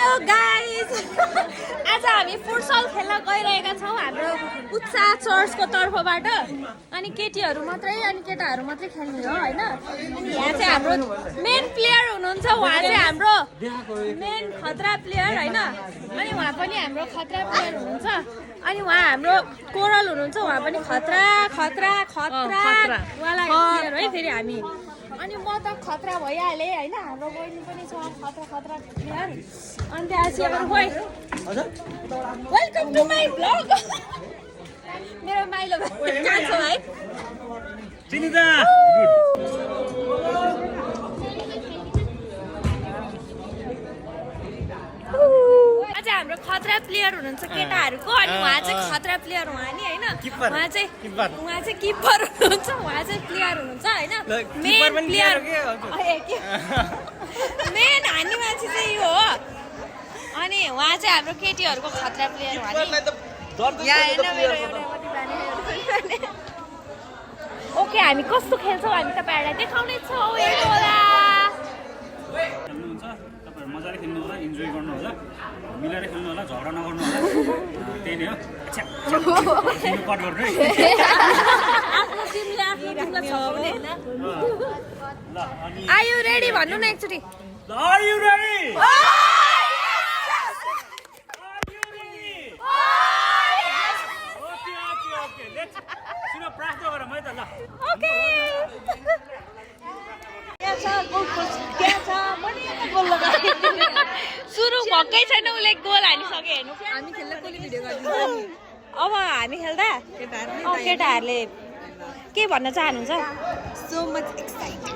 Hello guys आज हामी futsal खेल्न गइरहेका छौँ हाम्रो उत्साह चर्चको तर्फबाट अनि केटीहरू मात्रै अनि केटाहरू मात्रै खेल्ने हो हैन अनि यहाँ चाहिँ हाम्रो मेन प्लेयर हुनुहुन्छ उहाँ चाहिँ हाम्रो मेन खतरा प्लेयर हैन अनि उहाँ पनि हाम्रो खतरा प्लेयर हुनुहुन्छ अनि उहाँ हाम्रो कोरल हुनुहुन्छ उहाँ पनि खतरा खतरा खतरा वाला प्लेयर है फेरि हामी अनि म त खतरा भइहालेँ हैन हाम्रो बहिनी पनि छ खतरा खतरा प्लेयर अनि त्यहाँपछि अब खोइ वेलकम टु माई ब्लग मेरो माइलो कहाँ छ भाइ चिनिता आज हाम्रो खतरा प्लेयर हुनुहुन्छ केटाहरूको अनि उहाँ चाहिँ खतरा प्लेयर उहाँ नि हैन उहाँ चाहिँ किपर हुनुहुन्छ उहाँ चाहिँ प्लेयर हुनुहुन्छ हैन मेन प्लेयर मेन हान्ने मान्छे चाहिँ यो हो अनि उहाँ चाहिँ हाम्रो केटीहरूको खतरा प्लेयर उहाँ नि यहाँ हेर्न मेरो एउटा ओके हामी कस्तो खेल्छौँ हामी तपाईँहरूलाई देखाउने छौँ हेर्नु होला मजाले खेल्नु होला इन्जोय गर्नु होला मिलेर खेल्नु होला झगडा नगर्नु होला त्यही नै हो कट गर्नु है आफ्नो टिमले आफ्नो टिमलाई छ भने हैन आर यु रेडी भन्नु न एकचोटी are you ready okay let's सुन प्रार्थना गरौँ है त ल ओके सुरु भएकै छैन उसले गोल हानिसक्यो हेर्नु हामी खेल्दा कसले भिडियो गरिदिन्छ अब हामी खेल्दा केटाहरूले के भन्न चाहनुहुन्छ so much excited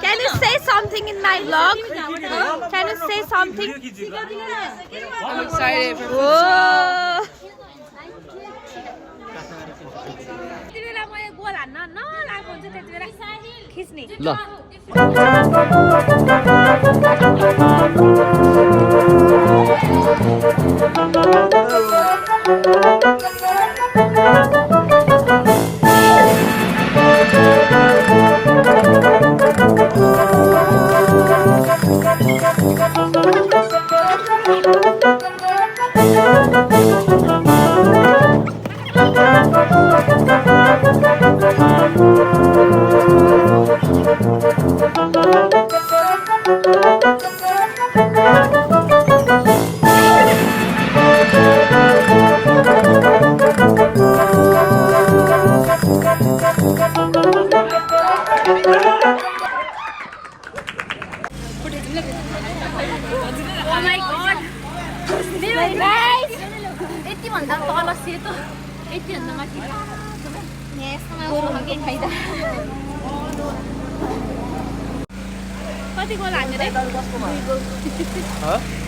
Can you say something in my vlog? Can you say something? I'm excited for त्यति बेला मैले गोल हान्न नलागेको हुन्छ त्यति बेला खिच्ने ल यतिभन्दा तल सेतो यतिभन्दा माथि कति गोल हान्यो रे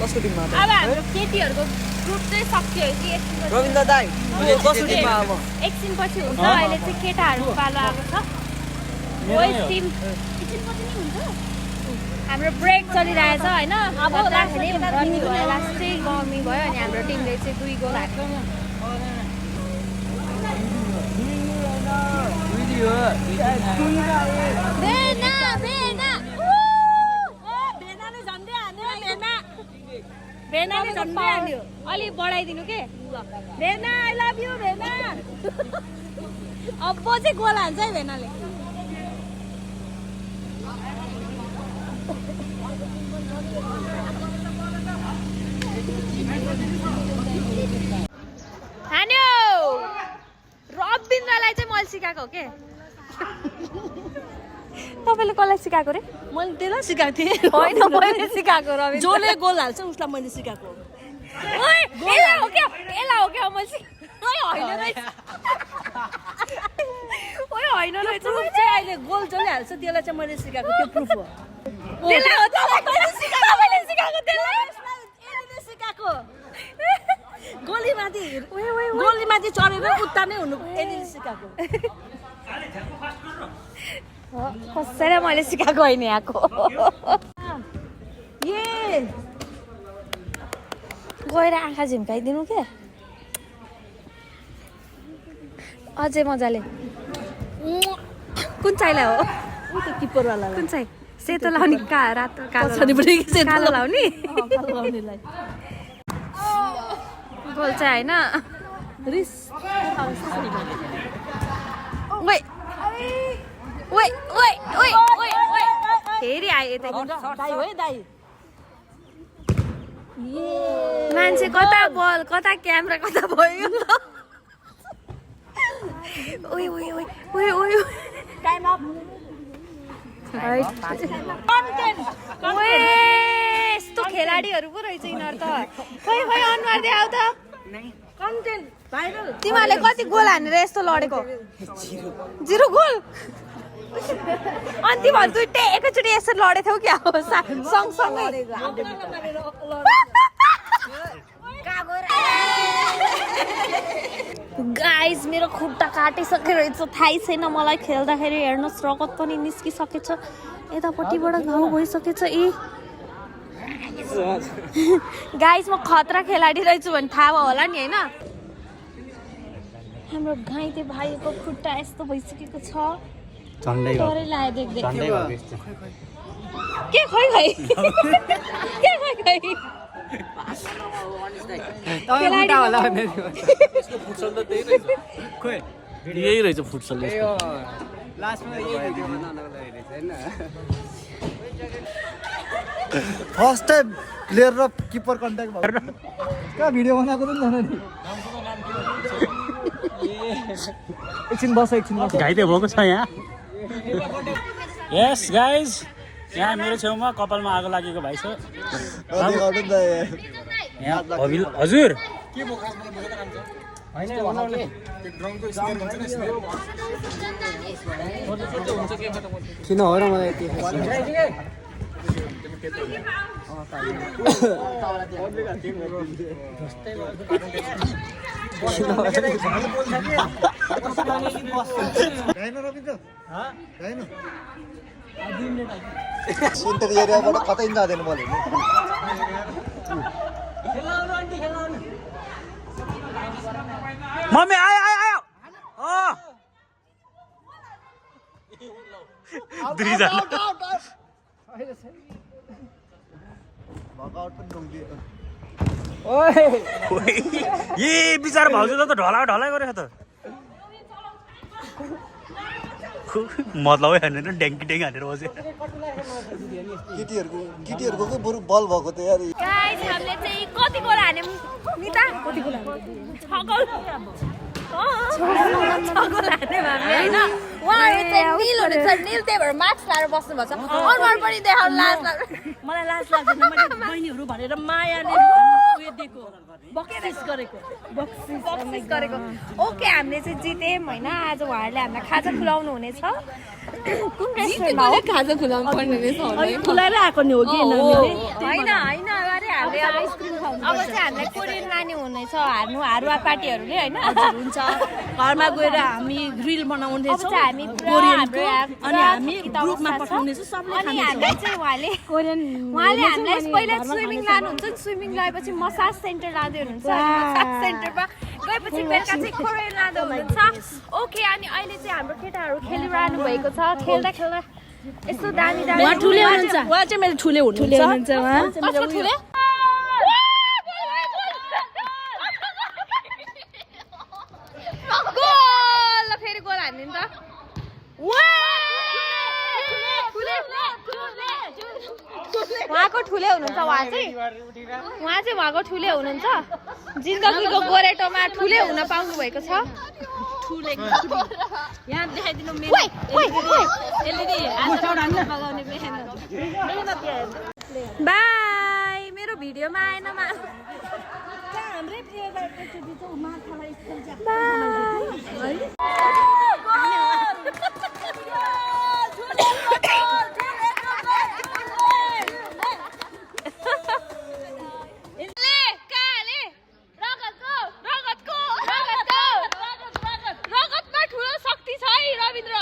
कसको टिममा अब हाम्रो केटीहरूको ग्रुप चाहिँ सक्यो कि रविन्द्र दाइ कसको टिममा अब एकछिनपछि हुन्छ अहिले चाहिँ केटाहरूको पालो आएको छ बोइज टिम एकछिनपछि नि हुन्छ हाम्रो ब्रेक चलिरहेछ होइन अब रनी भयो लास्ट चाहिँ कमी भयो अनि हाम्रो टिमले चाहिँ 2 गोल हाल्यो भेनाले झन्डै हाल्यो अलि बढाइदिनु के भेना आई लभ यु भेना अब चाहिँ गोल हान्छ है भेनाले हान्यो रविन्द्रलाई चाहिँ मैले सिकाएको हो के तपाईँले कसलाई सिकाएको रे मैले त्यसलाई सिकाएको थिएँ होइन मैले सिकाएको रविन्द्र जसले गोल हाल्छ उसलाई मैले सिकाएको यसलाई हो क्या मैले होइन रहेछ होइन रहेछ प्रुफ चाहिँ अहिले गोल जसले हाल्छ त्यसलाई चाहिँ मैले सिकाएको त्यो प्रुफ हो त्यसलाई हो तपाईँले सिकाएको त्यसलाई सिकाएको गोलीमाथि चढेर उत्तानै हुनु यसले सिकाएको कसैलाई मैले सिकाएको होइन यहाँको गएर आँखा झिम्काइदिनु के अझै मजाले कुन चाहिँलाई हो ऊ त किपरवाला कुन चाहिँ सेतो लाउने रातो कालो लाउने गोल चाहिँ होइन फेरि आयो मान्छे कता बल कता क्यामेरा कता भयो यस्तो खेलाडीहरू पो रहेछ यिनीहरू त खै अनुहार दे आऊ त तिमीहरूले कति गोल हानेर यस्तो लडेको 0 गोल अनि तिमीहरू दुइटै एकैचोटि यसरी लडेथ्यौ क्या हो सँगसँगै गाइज मेरो खुट्टा काटिसकेको रहेछ थाहै छैन मलाई खेल्दाखेरि हेर्नुहोस् रगत पनि निस्किसकेछ यतापट्टिबाट घाउ भइसकेछ गाइज म खतरा खेलाडी रहेछु भने थाहा भयो होला नि होइन हाम्रो घाइते भाइको खुट्टा यस्तो भइसकेको छ डरै लाग्यो देख्दै के खै यही रहेछ फुटसल फर्स्ट टाइम प्लेयर र किपर कन्ट्याक्ट भयो कहाँ भिडियो बनाएको त नि एकछिन बस घाइते भएको छ यहाँ यस गाइज यहाँ मेरो छेउमा कपालमा आगो लागेको भाइ छ हजुर किन हो र मलाई सेन्टर एरियाबाट कतै जाँदैन बोल्यो मम्मी आयो ए बिचारा भाउजूले त ढलाइ गरेको त मतलब हानेर ड्याङ्की हानेर बस्यो केटीहरूको बरु बल भएको त यार गाइस हामीले चाहिँ कति गोल हान्यौं निता कति गोल हान्यौं 6 गोल हान्यौं हामीले हैन उहाँहरु चाहिँ निल हुनुहुन्छ निल त्यही भएर मास्क लाएर बस्नु भएको छ अनुहार पनि देखाउन लाज लाग्छ मलाई लाज लाग्दैन मैले बहिनीहरु भनेर मायाले उयो दिएको बक्सिस गरेको ओके हामीले चाहिँ जित्यौँ हैन आज उहाँहरुले हामीलाई खाजा खुलाउनु हुनेछ कुन रेस्टुरेन्टमा हो खाजा खुलाउनु पर्ने रहेछ अनि खुलाएर आएको नि हो कि हैन अरे हामीले आइसक्रिम खाउनु अब चाहिँ हामीलाई कोरियन लाने हुनेछ हारुवा पार्टीहरुले हैन हुन्छ घरमा गएर हामी ग्रिल बनाउने अब छौं चाहिँ हामी कोरियनको अनि हामी ग्रुपमा पठाउने छौं सबले अनि हामीलाई चाहिँ उहाँले हामीलाई पहिला स्विमिङ लानुहुन्छ स्विमिङ लगाएपछि मसाज सेन्टर लाँदै हुनुहुन्छ मसाज सेन्टरमा गएपछि बेलुका चाहिँ कोरियन लाँदै हुनुहुन्छ ओके अनि अहिले चाहिँ हाम्रो केटाहरू खेलिरहनु भएको छ खेल्दा यस्तो दामी उहाँ ठुले हुनुहुन्छ उहाँ चाहिँ मेरो ठुले हुनुहुन्छ उहाँ कसको ठुले गोल फेरि गोल हान्दिन त उहाँको ठुले हुनुहुन्छ उहाँ चाहिँ उहाँको ठुले हुनुहुन्छ जिन्दगीको गोरेटोमा ठुले हुन पाउनु भएको छ यहाँ देखाइदिनु मेरो एलइडी लगाउने बाई मेरो भिडियोमा आएन हाम्रै प्लेयरलाई एकचोटि चाहिँ माथालाई स्कुल रगतमा ठुलो शक्ति छ है रविन्द्र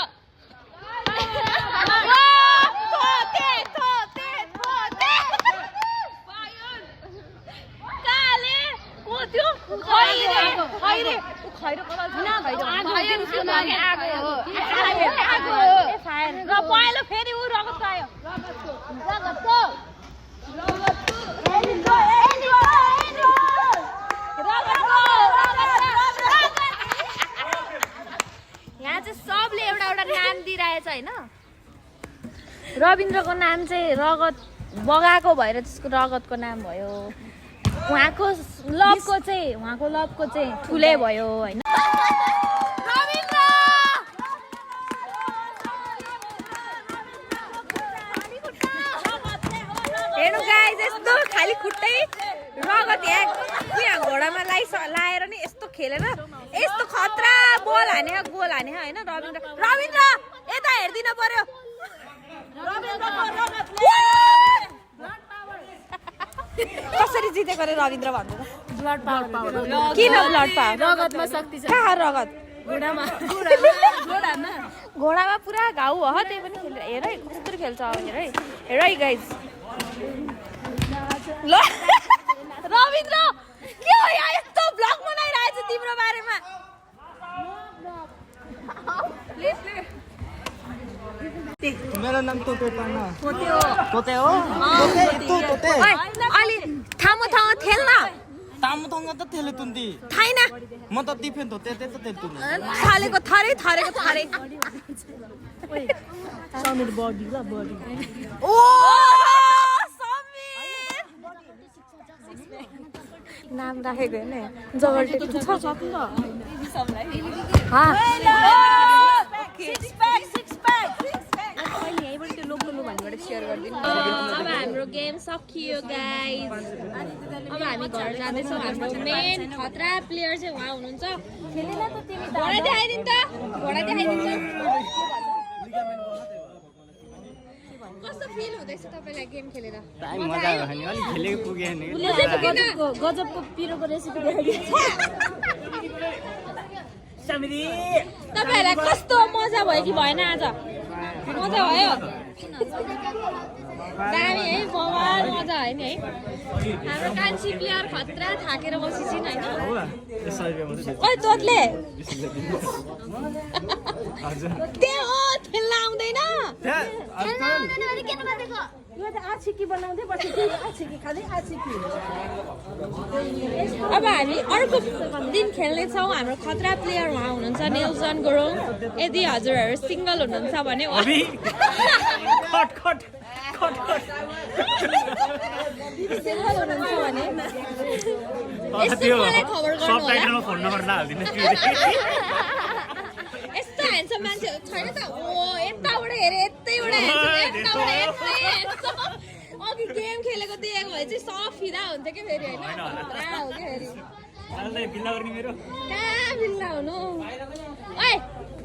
र पहेँलो फेरि ऊ रगत आयो रविन्द्रको नाम चाहिँ रगत बगाएको भएर त्यसको रगतको नाम भयो। उहाँको लभको चाहिँ ठुलै भयो होइन। हेर्नु गाइस यस्तो खाली खुट्टै रगत यहाँ घोडामा लाएर नि यस्तो खेलेर यस्तो खतरा गोल हाने होइन। रविन्द्र यता हेर्दिन पर्यो। कसरी जितेको रे रविन्द्र भन्नु त? ब्लड पावर किन ब्लड पावर? रगतमा शक्ति छ। कहाँ रगत? घोडामा घोडामा पुरा घाउ हो त्यही पनि खेल। हेर है कस्तो खेल्छ अब हेर है गाइस। ल रविन्द्र के हो यहाँ यस्तो ब्लग बनाइरहेछ तिम्रो बारेमा? मेरो नाम तोते पाना तोते हो। तोते हो तोते अलि ठाउँमा खेल्न तामु थंग त थेले तुन्दी थाइन म त दिफेन त ते त ते तुन्दी थालेको थरेको समीर बडी ल बडी ओ समीर नाम राखेको हैन जगल्टे छ अब हाम्रो गेम सकियो गाइस। अब हामी घर जाँदैछौँ। हाम्रो मेन खतरा प्लेयर चाहिँ उहाँ हुनुहुन्छ। घोडा देखाइदिनु त। कस्तो फिल हुँदैछ तपाईलाई गेम खेलेर? मजा आयो नि अलि खेलेको पुगे नि गजबको पिरोको रेसिपी देखाइदिन्छ। तपाईहरुलाई कस्तो मजा भयो कि भएन आज? मजा भयो। दामी है बवाल मजा है नि है। हाम्रो कान्छी प्लेयर खतरा थाकेर बसिसिन हैन। ओइ तोतले त्यो हो खेल्न आउँदैन। यो त आछिकी बनाउँदै बसेको आछिकी खाँदै आछिकी। अब हामी अर्को दिन खेल्नेछौँ। हाम्रो खतरा प्लेयर उहाँ हुनुहुन्छ नेल्सन गुरुङ। यदि हजुरहरू सिङ्गल हुनुहुन्छ भने सिङ्गल हुनुहुन्छ भने यस्तो मलाई खबर गर्नु होला। फोन नम्बर नहाल्दिनु। यस्तो ह्यान्डसम मान्छे छैन त? ओ यताबाट हेरे यतैबाट ह्यान्डसम। अघि गेम खेलेको देखेको भए चाहिँ सब फिदा हुन्थ्यो कि फेरि होइन? हो कि फेरि कहाँ बिल्ला हुनु? ओइ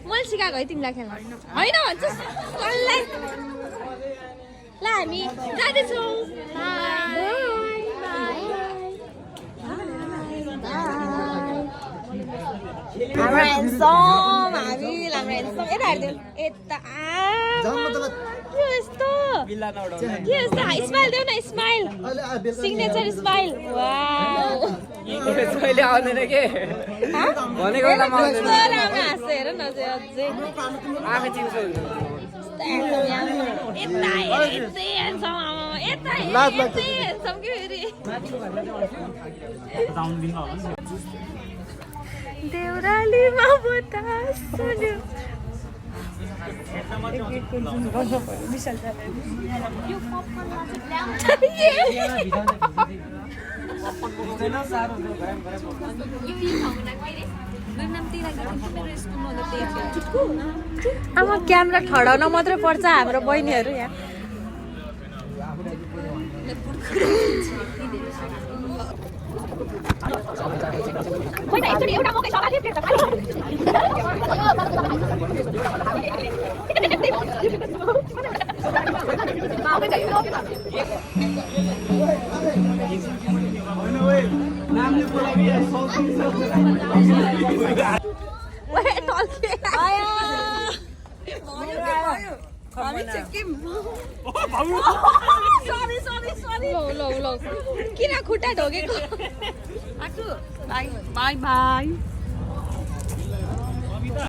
मैले सिकाएको है तिमीलाई खेल्न होइन भन्छस् कसलाई? ल हामी जाँदैछौँ। हाम्रो ह्यान्डसम यता हेरिदिनु यता के यस्तो स्माइल देऊ न स्माइल सिग्नेचर स्माइल। वाउ कहिले आउँदैन के भनेको राम्रो हाँस्छ हेर न अझै आफै चिन्छु यता यतै ह्यान्डसम कि फेरि देउरालीमा बतास सुन्यो। अब क्यामेरा ठडाउन मात्रै पर्छ हाम्रो बहिनीहरू यहाँ। किन खुट्टा ढोगेको? By by.